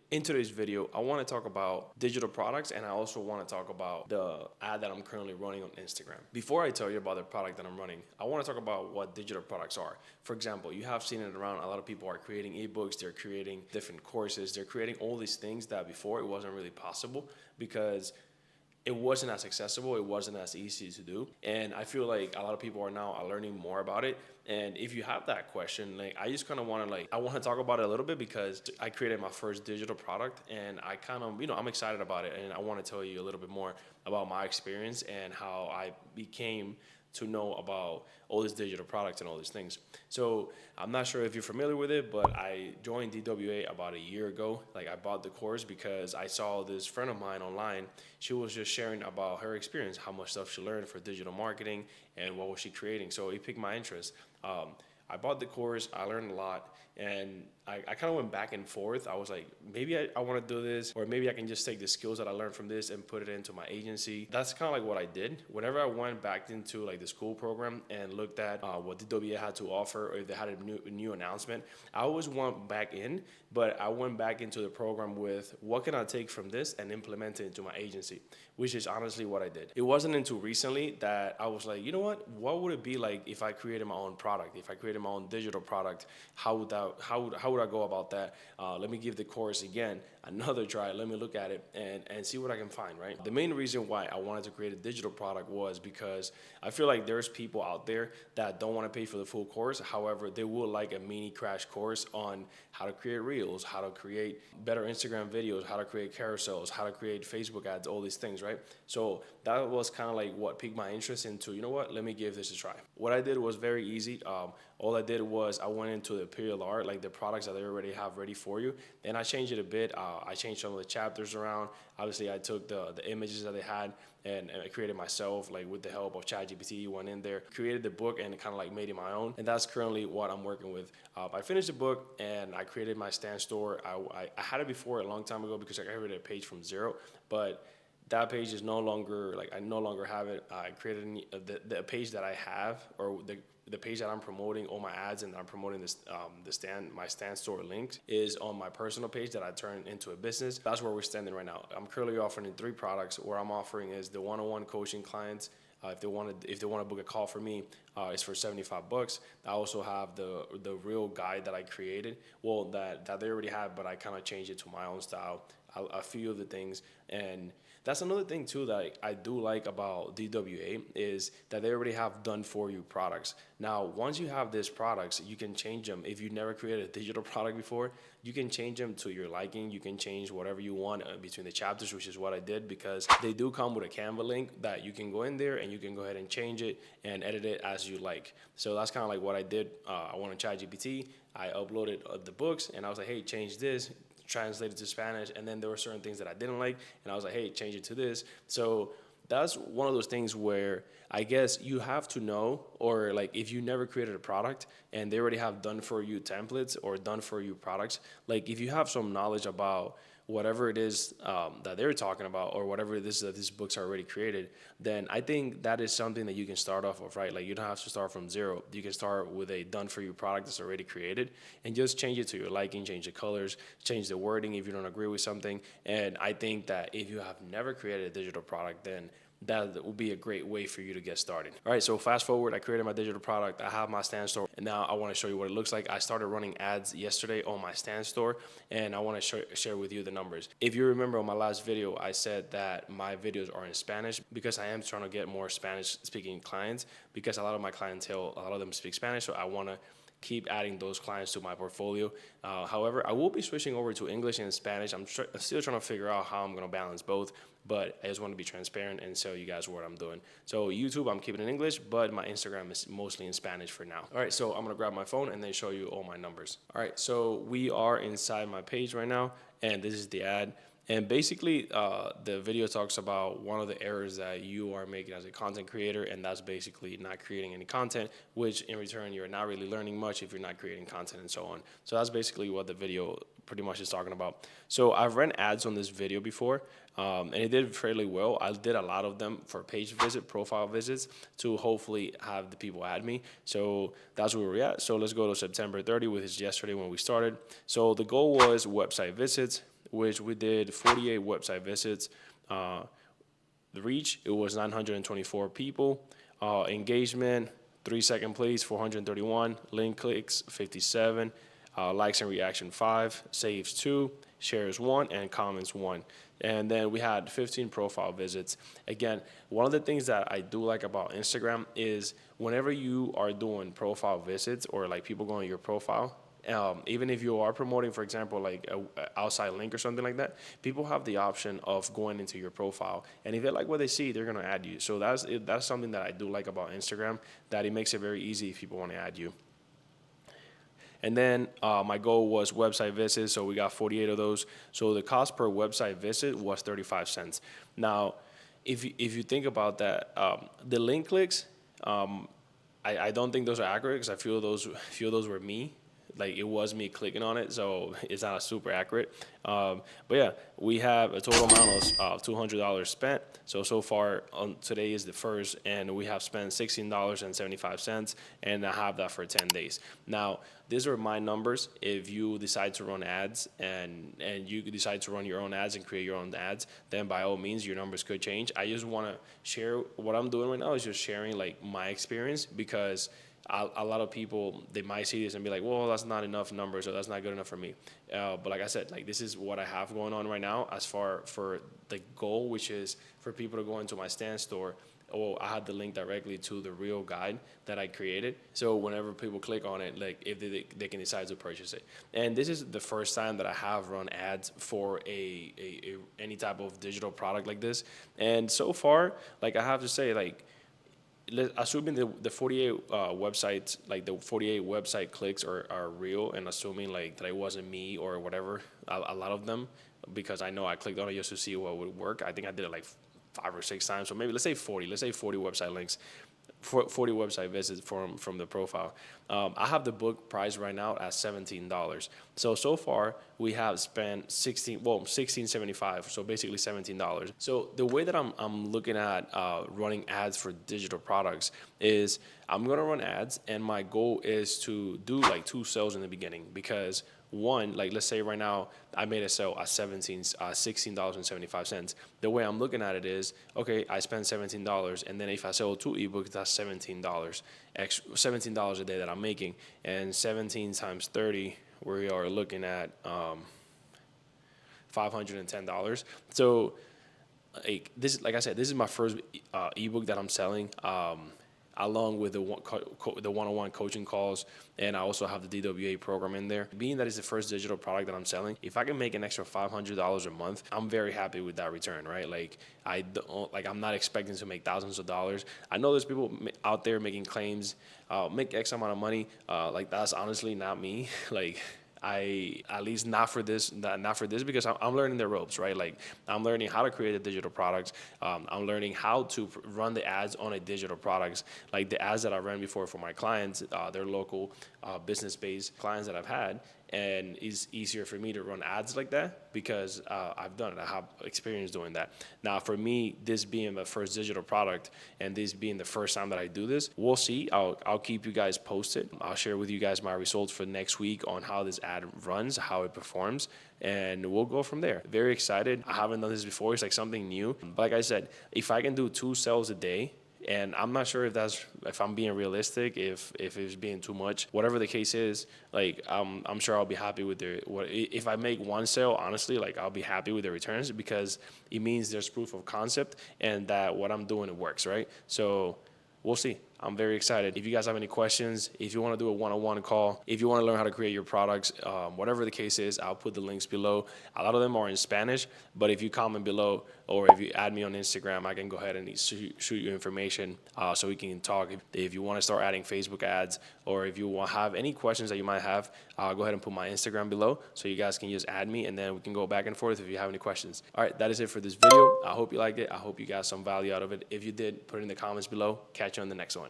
In today's video, I want to talk about digital products, and I also want to talk about the ad that I'm currently running on Instagram. Before I tell you about the product that I'm running, I want to talk about what digital products are. For example, you have seen it around. A lot of people are creating ebooks, they're creating different courses, they're creating all these things that before it wasn't really possible because it wasn't as accessible, it wasn't as easy to do. And I feel like a lot of people are now learning more about it. And if you have that question, like I just kind of want to I want to talk about it a little bit because I created my first digital product and I kind of, I'm excited about it, and I want to tell you a little bit more about my experience and how I became to know about all these digital products and all these things. So I'm not sure if you're familiar with it, but I joined DWA about a year ago. Like I bought the course because I saw this friend of mine online. She was just sharing about her experience, how much stuff she learned for digital marketing and what was she creating. So it piqued my interest. I bought the course, I learned a lot, and I kind of went back and forth. I was like, maybe I want to do this, or maybe I can just take the skills that I learned from this and put it into my agency. That's kind of like what I did. Whenever I went back into like the school program and looked at what DWA had to offer, or if they had a new announcement, I always went back in, but I went back into the program with what can I take from this and implement it into my agency, which is honestly what I did. It wasn't until recently that I was like, you know what would it be like if I created my own product, if I created my own digital product? How would I go about that? Let me give the course again another try. Let me look at it and see what I can find, right? The main reason why I wanted to create a digital product was because I feel like there's people out there that don't want to pay for the full course. However, they would like a mini crash course on how to create reels, how to create better Instagram videos, how to create carousels, how to create Facebook ads, all these things, right? So that was kind of like what piqued my interest into, let me give this a try. What I did was very easy. All I did was I went into the PLR, like the products that they already have ready for you, and I changed it a bit. I changed some of the chapters around. Obviously, I took the images that they had and I created myself, like with the help of ChatGPT, went in there, created the book, and kind of like made it my own. And that's currently what I'm working with. I finished the book and I created my stand store. I had it before a long time ago because I created a page from zero, but that page is no longer, like I no longer have it. I created the page that I have, or the page that I'm promoting all my ads and I'm promoting this my stand store links is on my personal page that I turned into a business. That's where we're standing right now. I'm currently offering 3 products. What I'm offering is the one-on-one coaching clients. If they want to book a call for me, it's for $75. I also have the real guide that I created. Well, that they already have, but I kind of changed it to my own style. A few of the things. And that's another thing too that I do like about DWA is that they already have done for you products. Now, once you have these products, you can change them. If you never created a digital product before, you can change them to your liking. You can change whatever you want between the chapters, which is what I did, because they do come with a Canva link that you can go in there and you can go ahead and change it and edit it as you like. So that's kind of like what I did. I went on ChatGPT. I uploaded the books and I was like, hey, change this, translated to Spanish, and then there were certain things that I didn't like, and I was like, hey, change it to this. So that's one of those things where I guess you have to know, or like if you never created a product and they already have done for you templates or done for you products, like if you have some knowledge about whatever it is that they're talking about, or whatever it is that these books are already created, then I think that is something that you can start off with, right? Like you don't have to start from zero. You can start with a done for you product that's already created and just change it to your liking, change the colors, change the wording if you don't agree with something. And I think that if you have never created a digital product, then that will be a great way for you to get started. All right, so fast forward, I created my digital product. I have my stand store, and now I want to show you what it looks like. I started running ads yesterday on my stand store, and I want to share with you the numbers. If you remember on my last video, I said that my videos are in Spanish because I am trying to get more Spanish-speaking clients, because a lot of my clientele, a lot of them speak Spanish, so I want to keep adding those clients to my portfolio. However, I will be switching over to English and Spanish. I'm still trying to figure out how I'm going to balance both, but I just want to be transparent and show you guys what I'm doing. So YouTube, I'm keeping in English, but my Instagram is mostly in Spanish for now. All right, so I'm going to grab my phone and then show you all my numbers. All right, so we are inside my page right now, and this is the ad. And basically, the video talks about one of the errors that you are making as a content creator, and that's basically not creating any content, which in return, you're not really learning much if you're not creating content and so on. So that's basically what the video pretty much is talking about. So I've ran ads on this video before, and it did fairly well. I did a lot of them for page visit, profile visits, to hopefully have the people add me. So that's where we're at. So let's go to September 30, which is yesterday when we started. So the goal was website visits. which we did 48 website visits. The reach, it was 924 people. Engagement, 3 second plays, 431. Link clicks, 57. Likes and reaction, 5. Saves, 2. Shares, 1. And comments, 1. And then we had 15 profile visits. Again, one of the things that I do like about Instagram is whenever you are doing profile visits or like people going to your profile, even if you are promoting, for example, like a outside link or something like that, people have the option of going into your profile, and if they like what they see, they're gonna add you. So that's something that I do like about Instagram, that it makes it very easy if people want to add you. And then my goal was website visits, so we got 48 of those. So the cost per website visit was 35 cents. Now, if you think about that, the link clicks, I don't think those are accurate because I feel those were me. Like it was me clicking on it, so it's not super accurate. But yeah, we have a total amount of $200 spent. So far today is the first, and we have spent $16.75, and I have that for 10 days. Now, these are my numbers. If you decide to run ads and you decide to run your own ads and create your own ads, then by all means your numbers could change. I just want to share what I'm doing right now is just sharing like my experience, because a lot of people, they might see this and be like, well, that's not enough numbers, or that's not good enough for me. But like I said, like this is what I have going on right now as far for the goal, which is for people to go into my stand store. Oh, I had the link directly to the real guide that I created. So whenever people click on it, like if they can decide to purchase it. And this is the first time that I have run ads for any type of digital product like this. And so far, like I have to say, like, assuming the 48 websites, like the 48 website clicks are real, and assuming like that it wasn't me or whatever, a lot of them, because I know I clicked on it just to see what would work. I think I did it like 5 or 6 times, so maybe let's say 40 website links, 40 website visits from the profile. I have the book price right now at $17. So far we have spent 16.75. So basically $17. So the way that I'm looking at running ads for digital products is I'm gonna run ads, and my goal is to do like 2 sales in the beginning, because one, like let's say right now I made a sale at $16.75. The way I'm looking at it is, okay, I spent $17, and then if I sell 2 ebooks, that's $17, $17 a day that I'm making, and 17 times 30, we are looking at $510. So like I said, this is my first ebook that I'm selling. Along with the one-on-one coaching calls, and I also have the DWA program in there. Being that it's the first digital product that I'm selling, if I can make an extra $500 a month, I'm very happy with that return, right? Like I'm not expecting to make thousands of dollars. I know there's people out there making claims, make X amount of money. Like that's honestly not me. Like at least not for this, because I'm learning the ropes, right? Like I'm learning how to create a digital product. I'm learning how to run the ads on a digital products. Like the ads that I ran before for my clients, they're local business-based clients that I've had, and it's easier for me to run ads like that because I've done it. I have experience doing that. Now, for me, this being the first digital product and this being the first time that I do this, we'll see. I'll keep you guys posted. I'll share with you guys my results for next week on how this ad runs, how it performs, and we'll go from there. Very excited. I haven't done this before. It's like something new. But like I said, if I can do 2 sales a day, and I'm not sure if I'm being realistic, if it's being too much. Whatever the case is, like I'm sure I'll be happy with if I make 1 sale, honestly, like I'll be happy with the returns, because it means there's proof of concept and that what I'm doing, it works, right? So we'll see. I'm very excited. If you guys have any questions, if you want to do a one-on-one call, if you want to learn how to create your products, whatever the case is, I'll put the links below. A lot of them are in Spanish, but if you comment below or if you add me on Instagram, I can go ahead and shoot you information so we can talk. If you want to start adding Facebook ads, or if you have any questions that you might have, go ahead and put my Instagram below so you guys can just add me, and then we can go back and forth if you have any questions. All right, that is it for this video. I hope you liked it. I hope you got some value out of it. If you did, put it in the comments below. Catch you on the next one.